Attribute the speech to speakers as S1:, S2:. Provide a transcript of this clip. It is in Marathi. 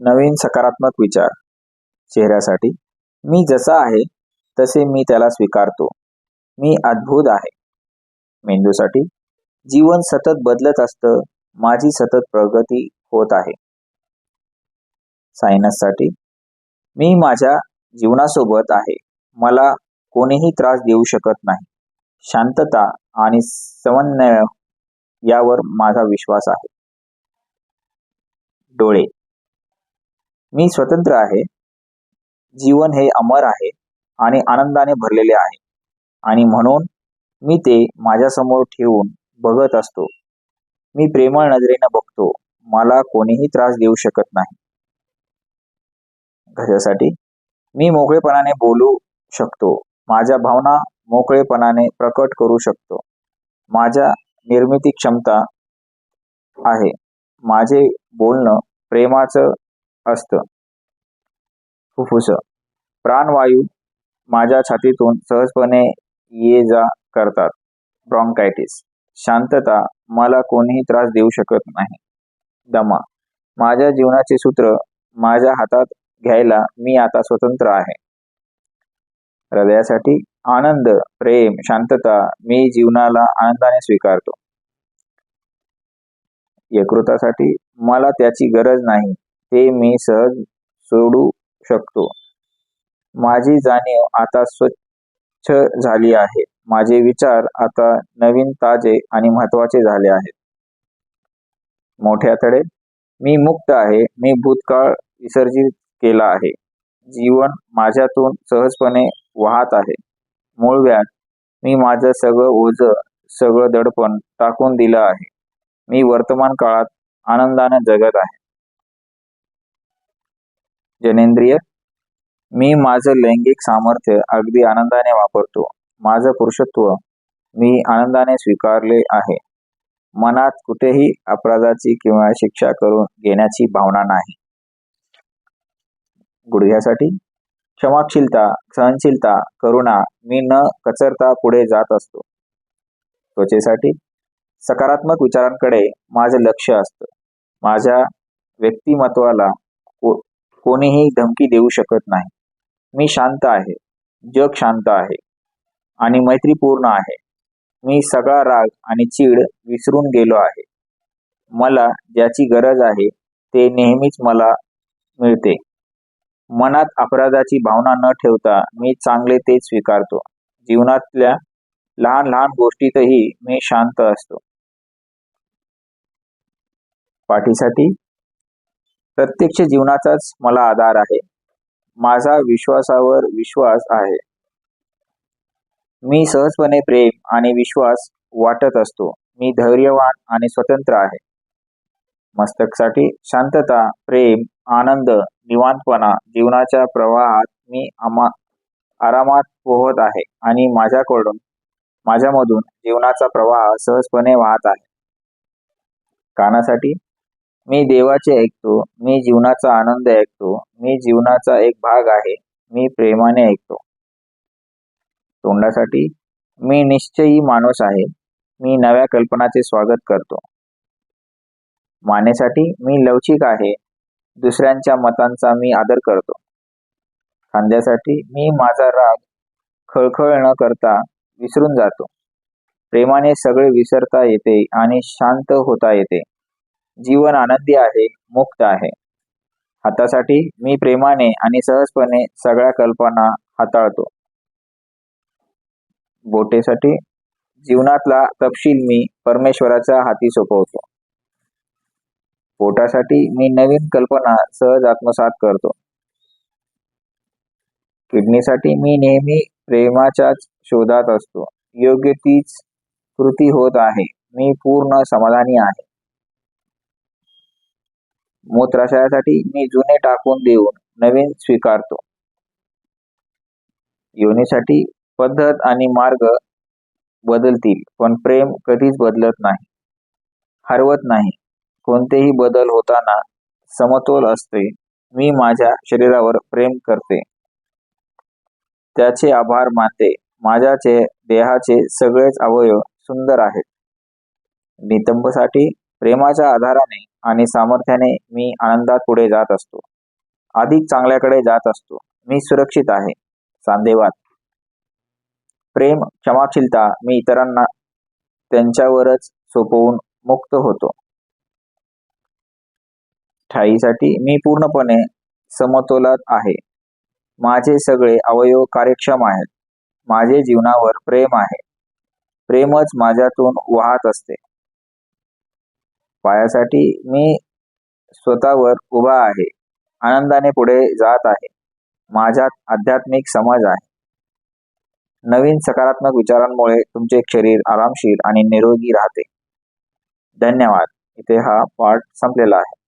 S1: नवीन सकारात्मक विचार. चेहऱ्यासाठी मी जसा आहे तसे मी त्याला स्वीकारतो. मी अद्भुत आहे. मेंदूसाठी जीवन सतत बदलत असतं. माझी सतत प्रगती होत आहे. सायनससाठी मी माझ्या जीवनासोबत आहे. मला कोणीही त्रास देऊ शकत नाही. शांतता आणि समन्वय यावर माझा विश्वास आहे. डोळे मी स्वतंत्र आहे. जीवन हे अमर आहे आणि आनंदाने भरलेले आहे आणि म्हणून मी ते माझ्यासमोर ठेवून बघत असतो. मी प्रेमळ नजरेनं बघतो. मला कोणीही त्रास देऊ शकत नाही. घशासाठी मी मोकळेपणाने बोलू शकतो. माझ्या भावना मोकळेपणाने प्रकट करू शकतो. माझ्या निर्मिती क्षमता आहे. माझे बोलणं प्रेमाचं असतं. फुफ्फुस प्राणवायू माझ्या छातीतून सहजपणे ये जा करतात. ब्रॉन्कायटिस शांतता मला कोणीही त्रास देऊ शकत नाही. दमा माझ्या जीवनाचे सूत्र माझ्या हातात घ्यायला मी आता स्वतंत्र आहे. हृदयासाठी आनंद, प्रेम, शांतता मी जीवनाला आनंदाने स्वीकारतो. यकृतासाठी मला त्याची गरज नाही. ते मी सहज सोडू शकतो. माझी जाणीव आता स्वच्छ झाली आहे. माझे विचार आता नवीन, ताजे आणि महत्वाचे झाले आहेत. मोठे आतडे मी मुक्त आहे. मी भूतकाळ विसर्जित केला आहे. जीवन माझ्यातून सहजपणे वाहत आहे. मूळव्याध मी माझं सगळं ओझं, सगळं दडपण टाकून दिलं आहे. मी वर्तमान काळात आनंदानं जगत आहे. जनेंद्रिय मी माझं लैंगिक सामर्थ्य अगदी आनंदाने वापरतो. माझं पुरुषत्व मी आनंदाने स्वीकारले आहे. मनात कुठेही अपराधाची किंवा शिक्षा करून घेण्याची भावना नाही. गुडघ्यासाठी क्षमाशीलता, सहनशीलता, करुणा मी न कचरता पुढे जात असतो. त्वचेसाठी सकारात्मक विचारांकडे माझं लक्ष असतं. माझ्या व्यक्तिमत्वाला कोणीही धमकी देऊ शकत नाही. मी शांत आहे. जग शांत आहे आणि मैत्रीपूर्ण आहे. मी सगळा राग आणि चीड विसरून गेलो आहे. मला ज्याची गरज आहे ते नेहमीच मला मिळते. मनात अपराधाची भावना न ठेवता मी चांगले तेच स्वीकारतो. जीवनातल्या लहान लहान गोष्टीतही मी शांत असतो. पाठीसाठी प्रत्यक्ष जीवनाचाच मला आधार आहे. माझा विश्वासावर विश्वास आहे. मी सहजपणे प्रेम आणि विश्वास वाटत असतो. मी धैर्यवान आणि स्वतंत्र आहे. मस्तकसाठी शांतता, प्रेम, आनंद, निवांतपणा जीवनाच्या प्रवाहात मी आरामात पोहत आहे आणि माझ्यामधून जीवनाचा प्रवाह सहजपणे वाहत आहे. कानासाठी मी देवाचे ऐकतो. मी जीवनाचा आनंद ऐकतो. मी जीवनाचा एक भाग आहे. मी प्रेमाने ऐकतो. तोंडासाठी मी निश्चयी माणूस आहे. मी नव्या कल्पनाचे स्वागत करतो. मानेसाठी मी लवचिक आहे. दुसऱ्यांच्या मतांचा मी आदर करतो. खांद्यासाठी मी माझा राग खळखळ न करता विसरून जातो. प्रेमाने सगळे विसरता येते आणि शांत होता येते. जीवन आनंदी आहे, मुक्त आहे. हातासाठी मी प्रेमाने आणि सहजपणे सगळ्या कल्पना हाताळतो. बोटेसाठी जीवनातला तपशील मी परमेश्वराच्या हाती सोपवतो. पोटासाठी मी नवीन कल्पना सहज आत्मसात करतो. किडनीसाठी मी नेहमी प्रेमाच्याच शोधात असतो. योग्य तीच कृती होत आहे. मी पूर्ण समाधानी आहे. मूत्राशयासाठी मी जुने टाकून देऊन नवीन स्वीकारतो. योनीसाठी पद्धत आणि मार्ग बदलतील पण प्रेम कधीच बदलत नाही, हरवत नाही. कोणतेही बदल होताना समतोल असते. मी माझ्या शरीरावर प्रेम करते. त्याचे आभार मानते. माझ्या देहाचे सगळेच अवयव सुंदर आहेत. नितंबसाठी प्रेमाच्या आधाराने आणि सामर्थ्याने मी आनंदात पुढे जात असतो. अधिक चांगल्याकडे जात असतो. मी सुरक्षित आहे. सांधेवात. प्रेम, क्षमाशीलता, मी इतरांना त्यांच्यावरच सोपवून मुक्त होतो. ठाईसाठी, मी पूर्णपणे समतोलात आहे. माझे सगळे अवयव कार्यक्षम आहेत. माझे जीवनावर प्रेम आहे. प्रेमच माझ्यातून वाहत असते. पायासाठी, मी स्वतःवर उभा आहे. आनंदाने पुढे जात आहे. माझ्यात आध्यात्मिक समज आहे. नवीन सकारात्मक विचारांमुळे तुमचे शरीर आरामशीर आणि निरोगी राहते. धन्यवाद. इथे हा पाठ संपलेला आहे.